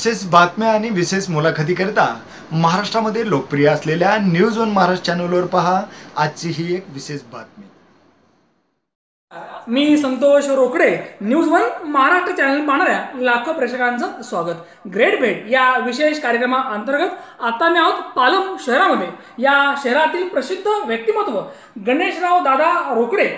विशेष बातम्या आणि विशेष मुलाखतीकरिता महाराष्ट्रामध्ये लोकप्रिय असलेल्या न्यूज वन महाराष्ट्र चॅनलवर पहा आजची ही एक विशेष बातमी। मी Santosh Rokade news one Maharashtra channel पाहणाऱ्या लाखो प्रेक्षकांचं स्वागत। ग्रेट भेट या विशेष कार्यक्रमाअंतर्गत आता मी आहोत पालम शहरामध्ये। या शहरातील प्रसिद्ध व्यक्तिमत्व गणेशराव दादा रोकडे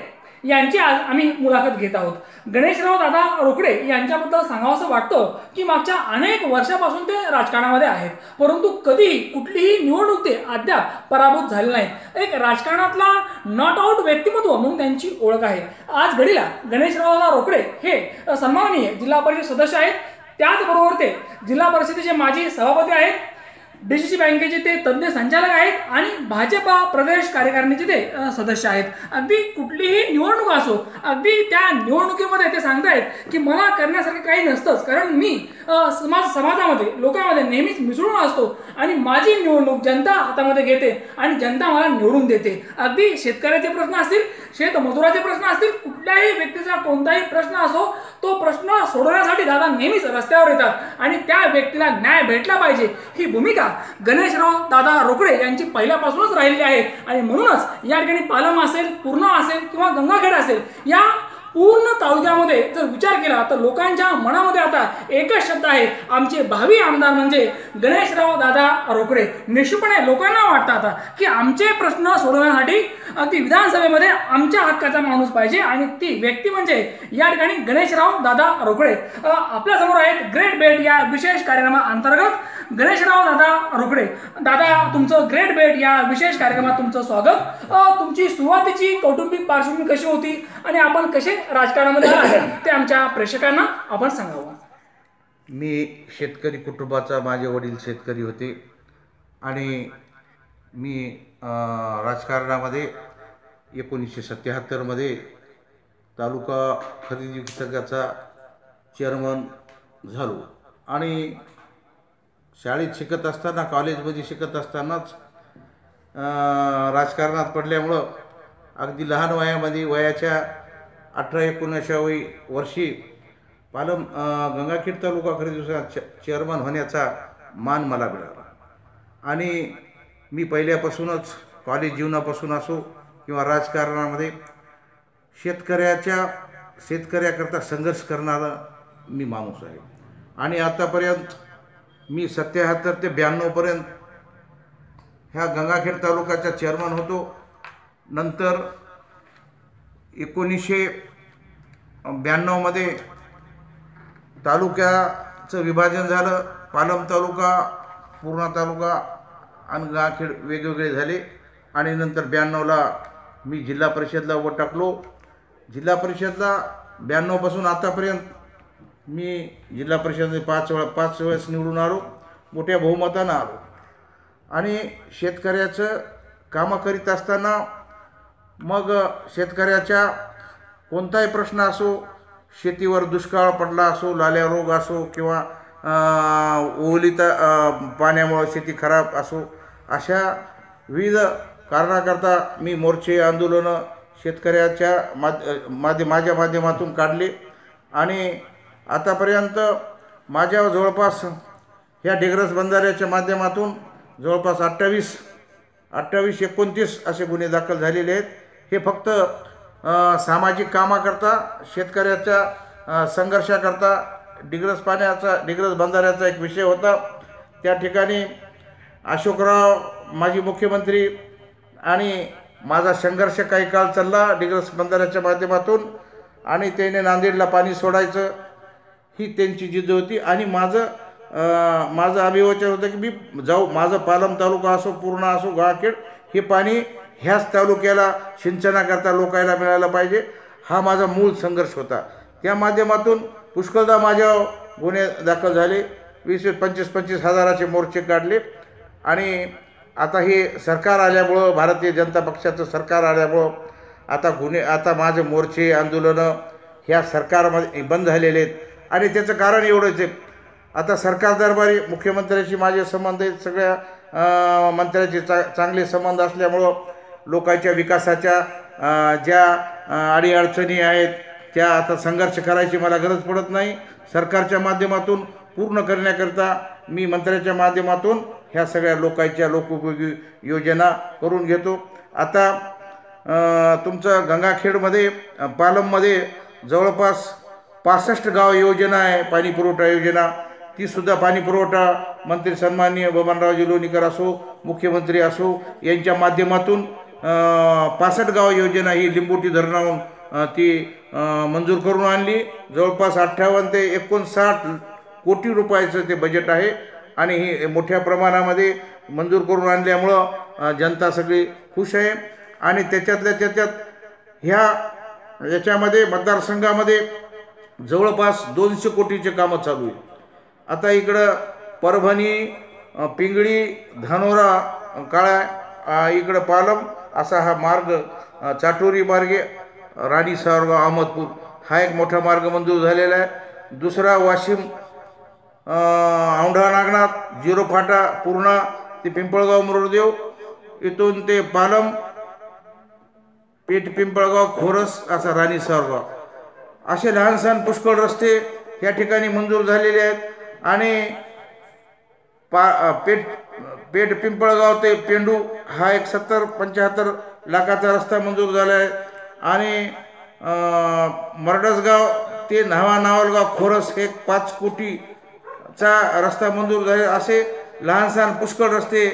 यांची आज आम्ही मुलाखत घेत आहोत। गणेशराव दादा रोकडे यांच्याबद्दल सांगावंसं वाटतं की मागच्या अनेक वर्षापासून ते राजकारणामध्ये आहेत, परंतु कधीही कुठलीही निवडणूक ते अद्याप पराभूत झाले नाहीत। एक राजकारणातला नॉट आउट व्यक्तिमत्व म्हणून त्यांची ओळख आहे। आज घडीला गणेशराव दादा रोकडे हे सन्माननीय जिल्हा परिषद सदस्य आहेत, त्याचबरोबर ते जिल्हा परिषदेचे माजी सभापती आहेत, डीसीसी बँकेचे ते तज्ञ संचालक आहेत आणि भाजपा प्रदेश कार्यकारिणीचे ते सदस्य आहेत। अगदी कुठलीही निवडणूक असो, अगदी त्या निवडणुकीमध्ये ते सांगतायत की मला करण्यासारखं काही नसतंच, कारण मी समाजामध्ये लोकांमध्ये नेहमीच मिसळून असतो आणि माझी निवडणूक जनता हातामध्ये घेते आणि जनता मला निवडून देते। अगदी शेतकऱ्याचे प्रश्न असतील, शेतमजुराचे प्रश्न असतील, कुठल्याही व्यक्तीचा कोणताही प्रश्न असो, तो प्रश्न सोडवण्यासाठी दादा नेहमीच रस्त्यावर येतात आणि त्या व्यक्तीला न्याय भेटला पाहिजे ही भूमिका गणेशराव दादा रोकडे यांची पहिल्यापासूनच राहिली आहे। आणि म्हणूनच या ठिकाणी पालम असेल, पूर्णा असेल किंवा गंगाखेड असेल, या पूर्ण तालुक्यामध्ये जर विचार केला तर लोकांच्या मनामध्ये आता एकच शब्द आहे, आमचे भावी आमदार म्हणजे गणेशराव दादा रोकडे। निश्चितपणे लोकांना वाटतं आता की आमचे प्रश्न सोडवण्यासाठी अगदी विधानसभेमध्ये आमच्या हक्काचा माणूस पाहिजे आणि ती व्यक्ती म्हणजे या ठिकाणी गणेशराव दादा रोकडे। आपल्या समोर आहेत ग्रेट भेट या विशेष कार्यक्रमाअंतर्गत गणेशराव दादा रोकडे। दादा, तुमचं ग्रेट भेट या विशेष कार्यक्रमात तुमचं स्वागत। तुमची सुरुवातीची कौटुंबिक पार्श्वभूमी कशी होती आणि आपण कसे राजकारणामध्ये आले ते आमच्या प्रेक्षकांना आपण सांगावं। मी शेतकरी कुटुंबाचा, माझे वडील शेतकरी होते आणि मी राजकारणामध्ये 1977 मध्ये तालुका खरेदी विभागाचा चेअरमन झालो आणि शाळेत शिकत असताना, कॉलेजमध्ये शिकत असतानाच राजकारणात पडल्यामुळं अगदी लहान वयामध्ये, वयाच्या 18-19व्या वर्षी पालम गंगाखेड तालुका खरेदी विभागाचा चेअरमन होण्याचा मान मला मिळाला आणि मी पहिल्यापासूनच कॉलेज जीवनापासून असो किंवा राजकारणामध्ये शेतकऱ्याकरता संघर्ष करणारा मी माणूस आहे आणि आतापर्यंत मी 77 ते 92 पर्यंत ह्या गंगाखेड तालुक्याचा चेअरमन होतो। नंतर 1992 मध्ये तालुक्याचं विभाजन झालं, पालम तालुका, पूर्णा तालुका आणि गंगाखेड वेगवेगळे झाले आणि नंतर 92ला मी जिल्हा परिषदला उभं टाकलो। जिल्हा परिषदला 92 पासून आतापर्यंत मी जिल्हा परिषदेमध्ये 5 वेळेस निवडून आलो, मोठ्या बहुमतानं आलो आणि शेतकऱ्याचं कामं करीत असताना मग शेतकऱ्याच्या कोणताही प्रश्न असो, शेतीवर दुष्काळ पडला असो, लाल्या रोग असो किंवा ओलित पाण्यामुळे शेती खराब असो, अशा विविध कारणाकरता मी मोर्चे, आंदोलनं शेतकऱ्याच्या माझ्या माध्यमातून काढले आणि आतापर्यंत माझ्या जवळपास ह्या डिग्रस बंधाऱ्याच्या माध्यमातून जवळपास 28-29 असे गुन्हे दाखल झालेले आहेत। हे फक्त सामाजिक कामाकरता, शेतकऱ्याच्या संघर्षाकरता डिग्रस बंधाऱ्याचा एक विषय होता। त्या ठिकाणी अशोकराव माजी मुख्यमंत्री आणि माझा संघर्ष काही काळ चालला डिग्रस बंधाऱ्याच्या माध्यमातून आणि त्याने नांदेडला पाणी सोडायचं ही त्यांची जिद्द होती आणि माझं अभिवचन होतं की मी माझं पालम तालुका असो, पूर्णा असो, गंगाखेड हे पाणी ह्याच तालुक्याला सिंचनाकरता लोकांना मिळायला पाहिजे, हा माझा मूळ संघर्ष होता। त्या माध्यमातून पुष्कळदा माझ्यावर गुन्हे दाखल झाले, 20-25 हजाराचे मोर्चे काढले आणि आता हे सरकार आल्यामुळं, भारतीय जनता पक्षाचं सरकार आल्यामुळं आता माझे मोर्चे, आंदोलनं ह्या सरकारमध्ये बंद झालेले आहेत आणि त्याचं कारण एवढंच आहे, आता सरकार दरबारी मुख्यमंत्र्याशी माझे संबंध आहेत, सगळ्या मंत्र्याचे चांगले संबंध असल्यामुळं लोकांच्या विकासाच्या ज्या अडीअडचणी आहेत त्या आता संघर्ष करायची मला गरज पडत नाही। सरकारच्या माध्यमातून पूर्ण करण्याकरता मी मंत्र्याच्या माध्यमातून ह्या सगळ्या लोकोपयोगी योजना करून घेतो. आता तुमचं गंगाखेडमध्ये पालममध्ये जवळपास 65 गाव योजना आहे, पाणी पुरवठा योजना. तीसुद्धा पाणी पुरवठा मंत्री सन्माननीय बबनरावजी लोणीकर असो, मुख्यमंत्री असो यांच्या माध्यमातून 65 गाव योजना ही लिंबोटी धरणावरून ती मंजूर करून आणली. जवळपास 58 ते 59 कोटी रुपयाचं ते बजेट आहे आणि ही मोठ्या प्रमाणामध्ये मंजूर करून आणल्यामुळं जनता सगळी खुश आहे. आणि त्याच्यात याच्यामध्ये मतदारसंघामध्ये जवळपास 200 कोटीचे कामं चालू आहे. आता इकडं परभणी, पिंगळी, धानोरा, काळा, इकडं पालम असा हा मार्ग, चाटोरी मार्गे राणी सावरगाव अहमदपूर हा एक मोठा मार्ग मंजूर झालेला आहे. दुसरा वाशिम औंढा नागनाथ जिरो फाटा पूर्णा ते पिंपळगाव मुरडेदेव, इथून ते पालम, पेठ पिंपळगाव, खोरस असा राणी सावरगाव असे लहान सहान पुष्कळ रस्ते या ठिकाणी मंजूर झालेले आहेत. आणि पेठ पिंपळगाव ते पेंडू हा एक 70-75 लाखाचा रस्ता मंजूर झाला आहे. आणि मरडसगाव ते नावालगाव खोरस हे 5 कोटीचा रस्ता मंजूर झाले. असे लहान सहान पुष्कळ रस्ते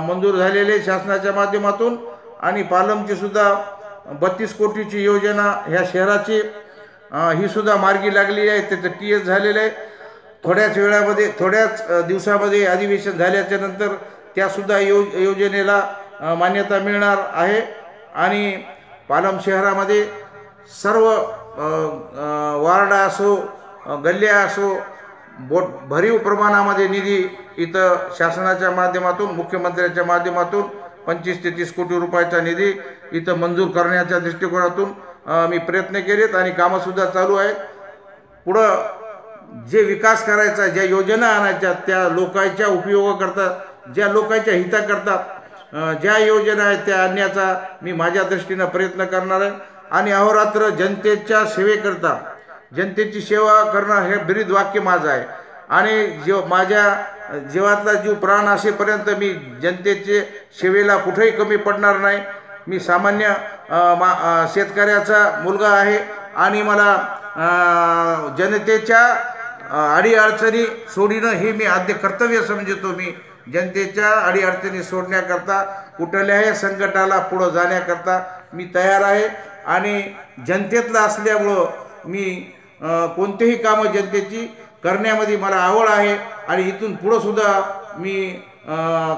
मंजूर झालेले शासनाच्या माध्यमातून. आणि पालमची सुद्धा 32 कोटीची योजना ह्या शहराची ही सुद्धा मार्गी लागलेली आहे. त्याचं TS झालेलं आहे. थोड्याच दिवसामध्ये अधिवेशन झाल्याच्या नंतर त्यासुद्धा योजनेला मान्यता मिळणार आहे. आणि पालम शहरामध्ये सर्व वार्ड असो, गल्ल्या असो, भरीव प्रमाणामध्ये निधी इथं शासनाच्या माध्यमातून, मुख्यमंत्र्यांच्या माध्यमातून 25 ते 30 कोटी रुपयाचा निधी इथं मंजूर करण्याच्या दृष्टिकोनातून मी प्रयत्न केलेत आणि कामंसुद्धा चालू आहेत. पुढं जे विकास करायचा, ज्या योजना आणायच्या त्या लोकांच्या उपयोगाकरता, ज्या लोकांच्या हिताकरता ज्या योजना आहेत त्या आणण्याचा मी माझ्या दृष्टीनं प्रयत्न करणार आहे. आणि अहोरात्र जनतेच्या सेवेकरता, जनतेची सेवा करणं हे ब्रीद वाक्य माझं आहे. आणि माझ्या जीवातला जीव प्राण असेपर्यंत मी जनतेचे सेवेला कुठेही कमी पडणार नाही. मी सामान्य शेतकऱ्याचा मुलगा आहे आणि मला जनतेच्या अडीअडचणी सोडणं हे मी आद्य कर्तव्य समजतो. मी जनतेच्या अडीअडचणी सोडण्याकरता, कुठल्याही संकटाला पुढं जाण्याकरता मी तयार आहे. आणि जनतेतला असल्यामुळं मी कोणतेही कामं जनतेची करण्यामध्ये मला आवड आहे आणि इथून पुढं सुद्धा मी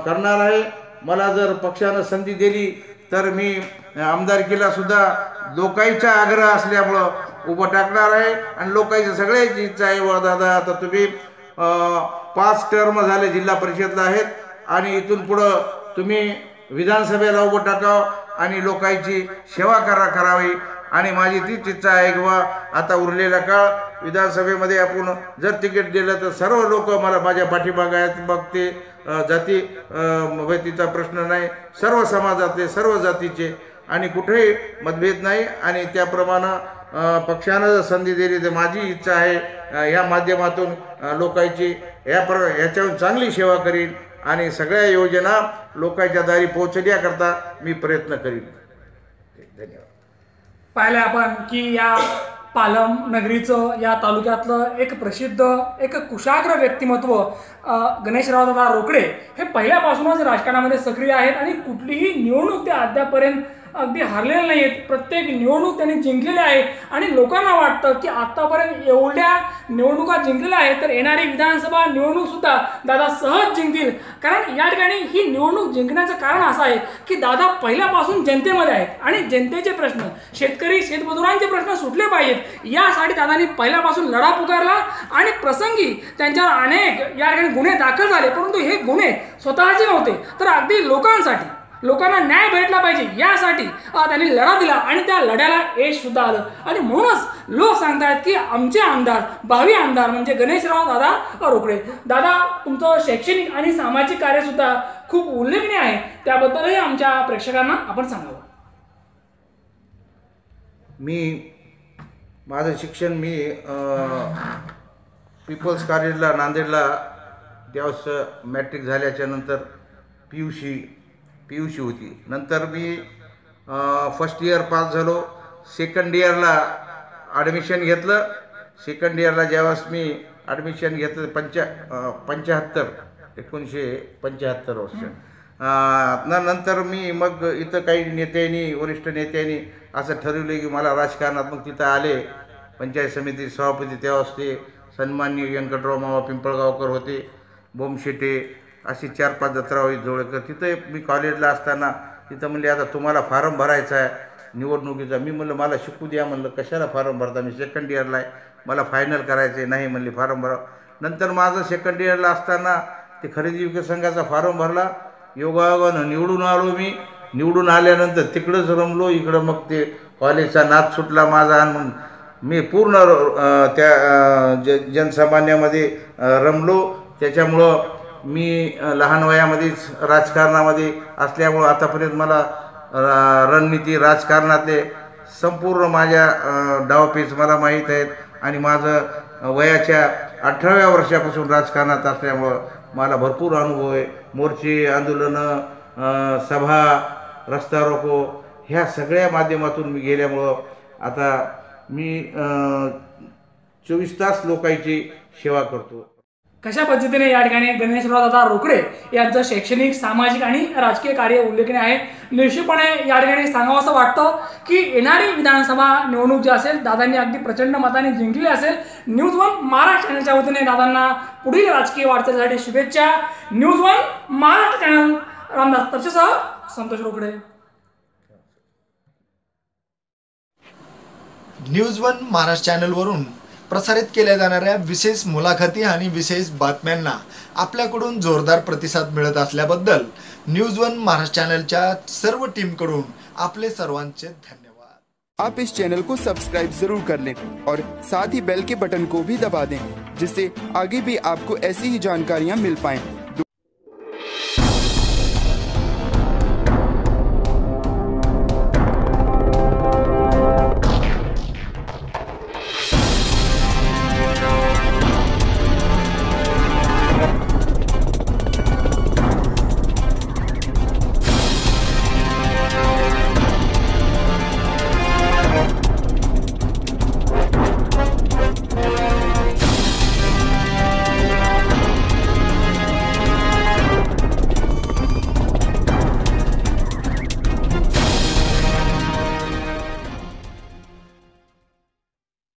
करणार आहे. मला जर पक्षानं संधी दिली तर मी आमदारकीला सुद्धा लोकांचा आग्रह असल्यामुळं उभं टाकणार आहे. आणि लोकांची सगळ्याची इच्छा आहे, व दादा आता तुम्ही 5 टर्म झाले जिल्हा परिषदला आहेत आणि इथून पुढं तुम्ही विधानसभेला उभं टाकावं आणि लोकांची सेवा करावी. आणि माझी तीच इच्छा आहे की आता उरलेला काळ विधानसभेमध्ये आपण जर तिकीट दिलं तर सर्व लोक मला माझ्या पाठीमागे आहेत. मग ते जाती भीतीचा प्रश्न नाही, सर्व समाजातले, सर्व जातीचे आणि कुठेही मतभेद नाही. आणि त्याप्रमाणे पक्षानं जर संधी दिली तर माझी इच्छा आहे या माध्यमातून लोकांची याच्याहून चांगली सेवा करीन आणि सगळ्या योजना लोकांच्या दारी पोहोचण्याकरता मी प्रयत्न करीन. धन्यवाद. पाहिलं आपण की या पालम नगरीचं, या तालुक्यातलं एक प्रसिद्ध, एक कुशाग्र व्यक्तिमत्व गणेशरावदादा रोकडे हे पहिल्यापासूनच राजकारणामध्ये सक्रिय आहेत आणि कुठलीही निवडणूक ते अद्यापर्यंत अगदी हरलेले नाही आहेत. प्रत्येक निवडणूक त्यांनी जिंकलेली आहे आणि लोकांना वाटतं की आत्तापर्यंत एवढ्या निवडणुका जिंकलेल्या आहेत तर येणारी विधानसभा निवडणूकसुद्धा दादा सहज जिंकतील. कारण या ठिकाणी ही निवडणूक जिंकण्याचं कारण असं आहे की दादा पहिल्यापासून जनतेमध्ये आहेत आणि जनतेचे प्रश्न, शेतकरी शेतमजुरांचे प्रश्न सुटले पाहिजेत यासाठी दादांनी पहिल्यापासून लढा पुकारला. आणि प्रसंगी त्यांच्यावर अनेक या ठिकाणी गुन्हे दाखल झाले, परंतु हे गुन्हे स्वतःचे नव्हते तर अगदी लोकांना न्याय भेटला पाहिजे यासाठी त्यांनी लढा दिला आणि त्या लढ्याला यश सुद्धा आलं. आणि म्हणूनच लोक सांगतायत की आमचे आमदार, भावी आमदार म्हणजे गणेशराव दादा रोकडे. दादा, तुमचं शैक्षणिक आणि सामाजिक कार्य सुद्धा खूप उल्लेखनीय आहे, त्याबद्दलही आमच्या प्रेक्षकांना आपण सांगावं. माझं शिक्षण पीपल्स कॉलेजला नांदेडला त्यावेळेस मॅट्रिक झाल्याच्या नंतर पी यू सी होती. नंतर मी फर्स्ट इयर पास झालो. सेकंड इयरला ॲडमिशन घेतलं. सेकंड इयरला ज्यावेळेस मी ॲडमिशन घेतलं 1975 वर्ष. नंतर मी मग इथं काही नेत्यांनी, वरिष्ठ नेत्यांनी असं ठरवलं की मला राजकारणात, मग तिथं आले. पंचायत समिती सभापती त्यावेळेस ते सन्माननीय व्यंकटराव मावा पिंपळगावकर होते, बोमशेटे, अशी 4-5 दत्तराव जोळेकर. तिथं मी कॉलेजला असताना तिथं म्हणले आता तुम्हाला फॉर्म भरायचा आहे निवडणुकीचा. मी म्हणलं मला शिकू द्या. म्हणलं कशाला फॉर्म भरता, मी सेकंड इयरला आहे, मला फायनल करायचं आहे. नाही म्हणले फॉर्म भरा. नंतर माझं सेकंड इयरला असताना ते खरेदी विक्री संघाचा फॉर्म भरला. योगायोगानं निवडून आलो. मी निवडून आल्यानंतर तिकडंच रमलो. इकडं मग ते कॉलेजचा नाद सुटला माझा. आणि मग मी पूर्ण त्या जनसामान्यामध्ये रमलो. त्याच्यामुळं मी लहान वयामध्येच राजकारणामध्ये असल्यामुळं आतापर्यंत मला रणनीती राजकारणातले संपूर्ण माझ्या डावपेच मला माहीत आहेत. आणि माझं वयाच्या 18व्या वर्षापासून राजकारणात असल्यामुळं मला भरपूर अनुभव आहे. मोर्चे, आंदोलनं, सभा, रस्ता रोको ह्या सगळ्या माध्यमातून मी गेल्यामुळं आता मी 24 तास लोकांची सेवा करतो. कशा पद्धतीने या ठिकाणी गणेशराव दादा रोकडे यांचं शैक्षणिक, सामाजिक आणि राजकीय कार्य उल्लेखनीय आहे. निश्चितपणे या ठिकाणी सांगावं असं वाटतं की येणारी विधानसभा निवडणूक जी असेल दादांनी अगदी प्रचंड मताने जिंकली असेल. न्यूज वन महाराष्ट्र चॅनलच्या वतीने दादांना पुढील राजकीय वाटचालीसाठी शुभेच्छा. News one Maharashtra channel Ramdas तपसेसह संतोष रोकडे. न्यूज वन महाराष्ट्र चॅनलवरून प्रसारित केल्या जाणाऱ्या विशेष मुलाखती आणि विशेष बातम्यांना आपल्याकडून जोरदार प्रतिसाद मिळत असल्याबद्दल न्यूज वन महाराष्ट्र चॅनलच्या सर्व टीमकडून आपले सर्वांचे धन्यवाद. आप इस चैनल को सब्सक्राइब जरूर कर लें और साथ ही बेल के बटन को भी दबा दें, जिससे आगे भी आपको ऐसी ही जानकारियां मिल पाएं.